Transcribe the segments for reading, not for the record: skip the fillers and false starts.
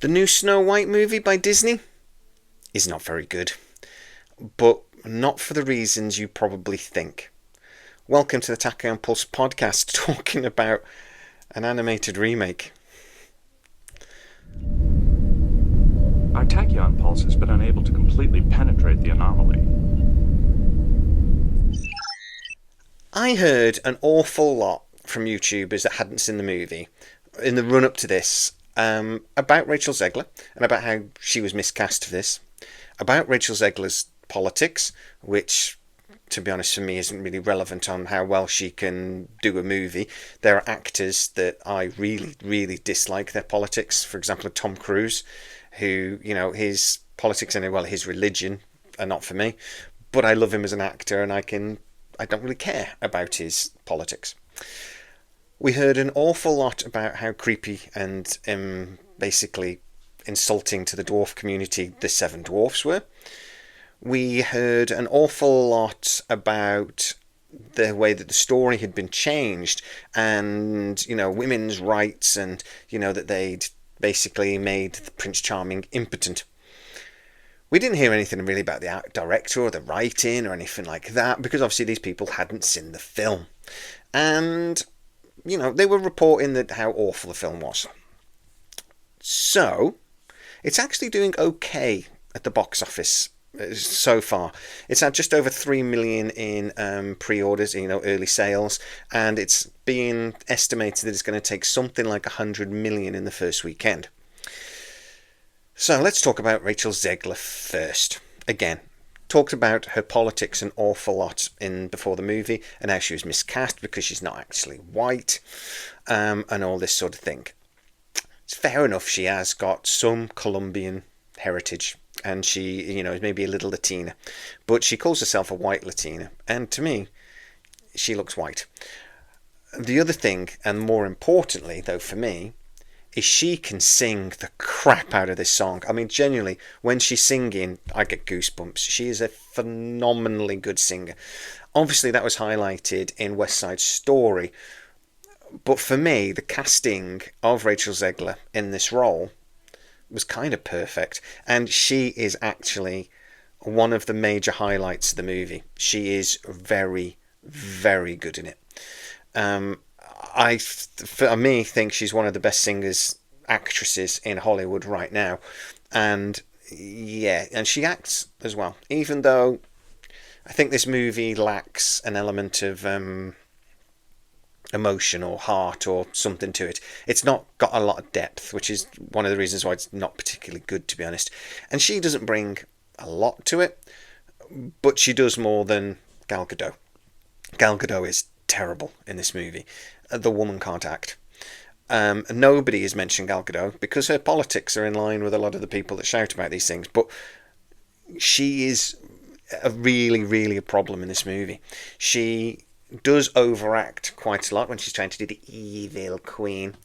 The new Snow White movie by Disney is not very good, but not for the reasons you probably think. Welcome to the Tachyon Pulse podcast, talking about an animated remake. Our tachyon pulse has been unable to completely penetrate the anomaly. I heard an awful lot from YouTubers that hadn't seen the movie in the run up to this about Rachel Zegler and about how she was miscast for this, about Rachel Zegler's politics, which, to be honest, for me isn't really relevant on how well she can do a movie. There are actors that I really, really dislike their politics. For example, Tom Cruise, who, his politics and, his religion are not for me. But I love him as an actor, and I don't really care about his politics. We heard an awful lot about how creepy and basically insulting to the dwarf community the Seven Dwarfs were. We heard an awful lot about the way that the story had been changed and, women's rights and, that they'd basically made Prince Charming impotent. We didn't hear anything really about the director or the writing or anything like that because obviously these people hadn't seen the film. And, they were reporting that how awful the film was. So, it's actually doing okay at the box office so far. It's had just over 3 million in pre-orders, early sales, and it's being estimated that it's going to take something like 100 million in the first weekend. So let's talk about Rachel Zegler first. Again, talked about her politics an awful lot before the movie and how she was miscast because she's not actually white, and all this sort of thing. It's fair enough, she has got some Colombian heritage and she, is maybe a little Latina, but she calls herself a white Latina, and to me, she looks white. The other thing, and more importantly though for me, is she can sing the crap out of this song. I mean, genuinely, when she's singing, I get goosebumps. She is a phenomenally good singer. Obviously, that was highlighted in West Side Story, but for me, the casting of Rachel Zegler in this role was kind of perfect, and she is actually one of the major highlights of the movie. She is very, very good in it. I, for me, think she's one of the best actresses in Hollywood right now, and and she acts as well. Even though I think this movie lacks an element of emotion or heart or something to it. It's not got a lot of depth, which is one of the reasons why it's not particularly good, to be honest. And she doesn't bring a lot to it, but she does more than Gal Gadot. Gal Gadot is terrible in this movie. The woman can't act. Nobody has mentioned Gal Gadot because her politics are in line with a lot of the people that shout about these things, but she is really, really a problem in this movie. She does overact quite a lot when she's trying to do the evil queen,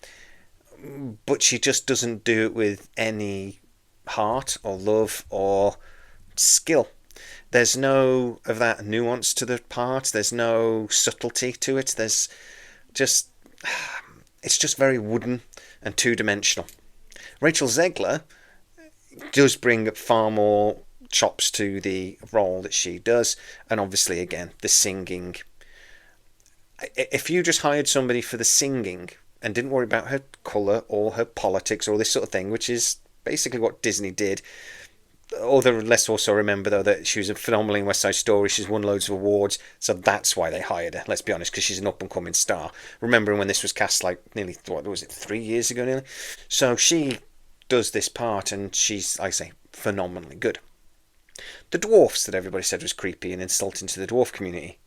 but she just doesn't do it with any heart or love or skill. There's no of that nuance to the part. There's no subtlety to it. It's just very wooden and two-dimensional. Rachel Zegler does bring far more chops to the role that she does, and obviously, again, the singing. If you just hired somebody for the singing and didn't worry about her colour or her politics or this sort of thing, which is basically what Disney did. Although let's also remember, though, that she was phenomenal in West Side Story. She's won loads of awards, so that's why they hired her. Let's be honest, because she's an up-and-coming star. Remembering when this was cast, like, nearly, 3 years ago, nearly? So she does this part, and she's, like I say, phenomenally good. The dwarfs that everybody said was creepy and insulting to the dwarf community.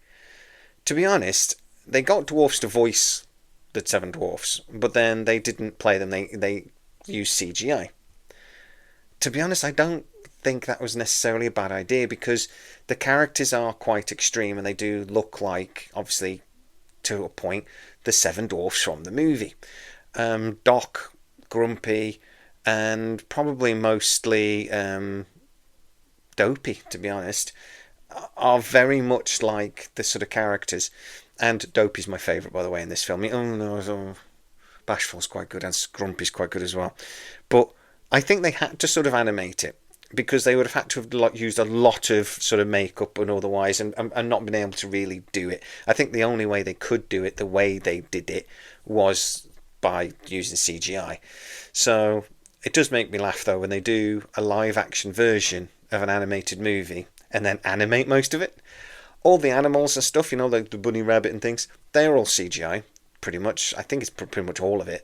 To be honest, they got dwarfs to voice the Seven Dwarfs, but then they didn't play them. They used CGI. To be honest, I don't think that was necessarily a bad idea because the characters are quite extreme and they do look like, obviously, to a point, the Seven Dwarfs from the movie. Doc, Grumpy, and probably mostly Dopey, to be honest, are very much like the sort of characters. And Dopey's my favourite, by the way, in this film. Bashful's quite good and Grumpy's quite good as well. But I think they had to sort of animate it because they would have had to have used a lot of sort of makeup and otherwise, and not been able to really do it. I think the only way they could do it the way they did it was by using CGI. So it does make me laugh though when they do a live action version of an animated movie and then animate most of it. All the animals and stuff, like the bunny rabbit and things, they're all CGI, pretty much. I think it's pretty much all of it.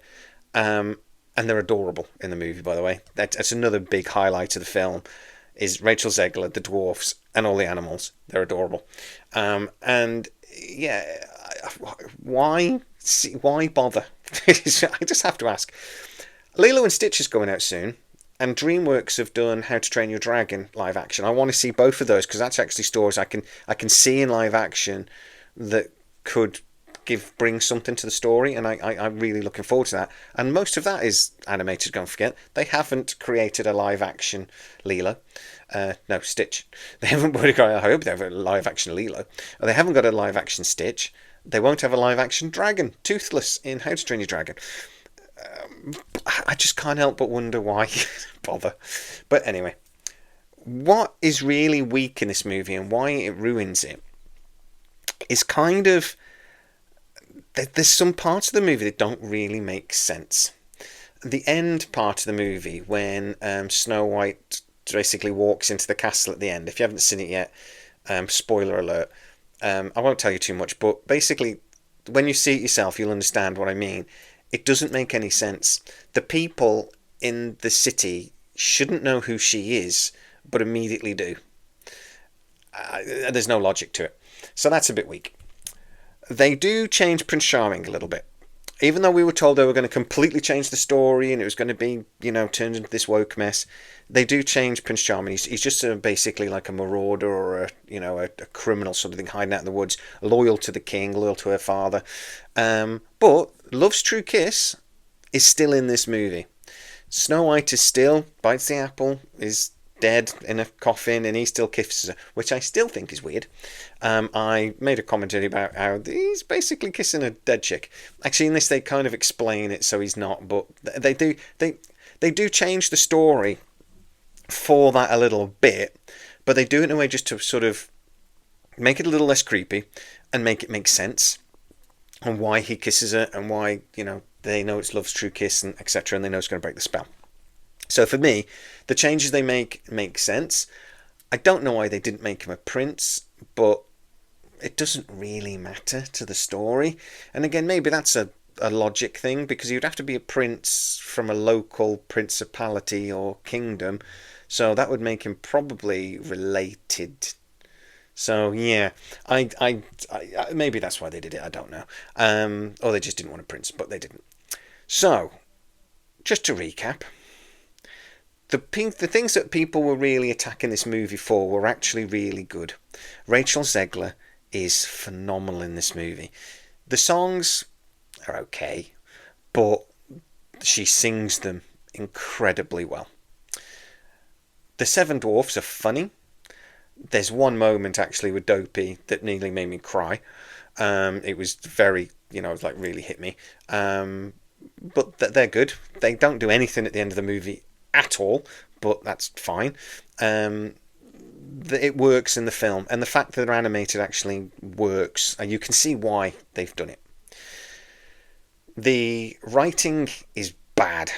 And they're adorable in the movie, by the way. That's another big highlight of the film, is Rachel Zegler, the dwarfs, and all the animals. They're adorable. And yeah, why bother? I just have to ask. Lilo and Stitch is going out soon, and DreamWorks have done How to Train Your Dragon live action. I want to see both of those because that's actually stories I can see in live action that could bring something to the story, and I'm really looking forward to that. And most of that is animated, don't forget. They haven't created a live action Lilo. No, Stitch. They haven't I hope they have a live action Lilo. They haven't got a live action Stitch. They won't have a live action dragon, Toothless, in How to Train Your Dragon. I just can't help but wonder why bother. But anyway, what is really weak in this movie and why it ruins it is kind of, there's some parts of the movie that don't really make sense. The end part of the movie, when Snow White basically walks into the castle at the end, if you haven't seen it yet, spoiler alert, I won't tell you too much, but basically when you see it yourself you'll understand what I mean. It doesn't make any sense. The people in the city shouldn't know who she is, but immediately do. There's no logic to it. So that's a bit weak. They do change Prince Charming a little bit. Even though we were told they were going to completely change the story and it was going to be, turned into this woke mess, they do change Prince Charming. He's just basically like a marauder or a criminal sort of thing, hiding out in the woods, loyal to the king, loyal to her father. But Love's True Kiss is still in this movie. Snow White is still, bites the apple, is dead in a coffin, and he still kisses her, which I still think is weird. I made a commentary about how he's basically kissing a dead chick. Actually, in this they kind of explain it so he's not, but they do change the story for that a little bit, but they do it in a way just to sort of make it a little less creepy and make it make sense on why he kisses her and why they know it's Love's true kiss and etc. and they know it's going to break the spell. So for me, the changes they make sense. I don't know why they didn't make him a prince, but it doesn't really matter to the story. And again, maybe that's a logic thing, because you'd have to be a prince from a local principality or kingdom, so that would make him probably related. So yeah, I maybe that's why they did it. I don't know. Or they just didn't want a prince, but they didn't. So, just to recap. The things that people were really attacking this movie for were actually really good. Rachel Zegler is phenomenal in this movie. The songs are okay, but she sings them incredibly well. The Seven Dwarfs are funny. There's one moment actually with Dopey that nearly made me cry. It was very, like really hit me. But they're good. They don't do anything at the end of the movie at all, but that's fine. It works in the film, and the fact that they're animated actually works, and you can see why they've done it. The writing is bad.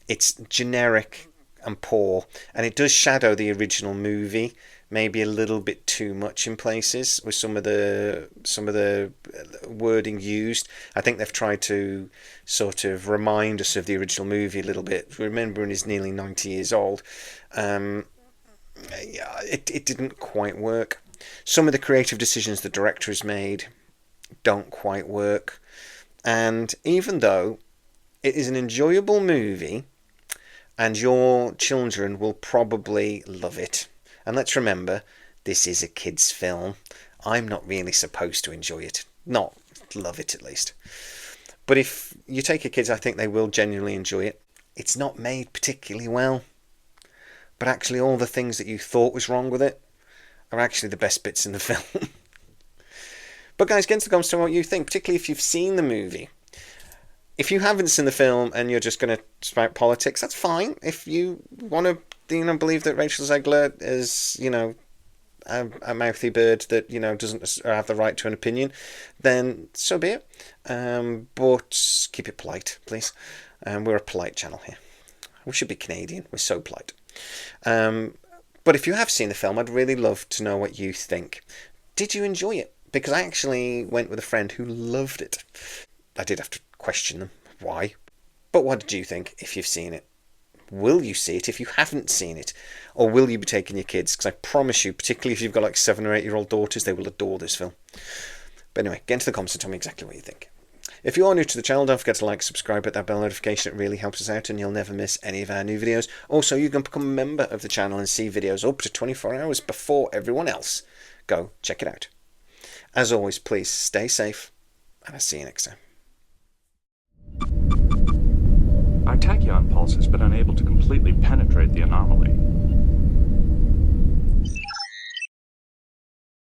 It's generic and poor, and it does shadow the original movie maybe a little bit too much in places with some of the wording used. I think they've tried to sort of remind us of the original movie a little bit, remembering it's nearly 90 years old. It didn't quite work. Some of the creative decisions the director has made don't quite work, and even though it is an enjoyable movie and your children will probably love it, and let's remember, this is a kid's film. I'm not really supposed to enjoy it. Not love it, at least. But if you take your kids, I think they will genuinely enjoy it. It's not made particularly well, but actually all the things that you thought was wrong with it are actually the best bits in the film. But guys, get into the comments to what you think, particularly if you've seen the movie. if you haven't seen the film and you're just going to spout politics, that's fine. If you want to, believe that Rachel Zegler is, a mouthy bird that doesn't have the right to an opinion, then so be it. But keep it polite, please. We're a polite channel here. We should be Canadian. We're so polite. But if you have seen the film, I'd really love to know what you think. Did you enjoy it? Because I actually went with a friend who loved it. I did have to question them why. But what did you think if you've seen it? Will you see it if you haven't seen it? Or will you be taking your kids? Because I promise you, particularly if you've got like 7 or 8 year old daughters, they will adore this film. But anyway, get into the comments and tell me exactly what you think. If you are new to the channel, don't forget to like, subscribe, hit that bell notification. It really helps us out and you'll never miss any of our new videos. Also, you can become a member of the channel and see videos up to 24 hours before everyone else. Go check it out. As always, please stay safe and I'll see you next time. Our tachyon pulse has been unable to completely penetrate the anomaly.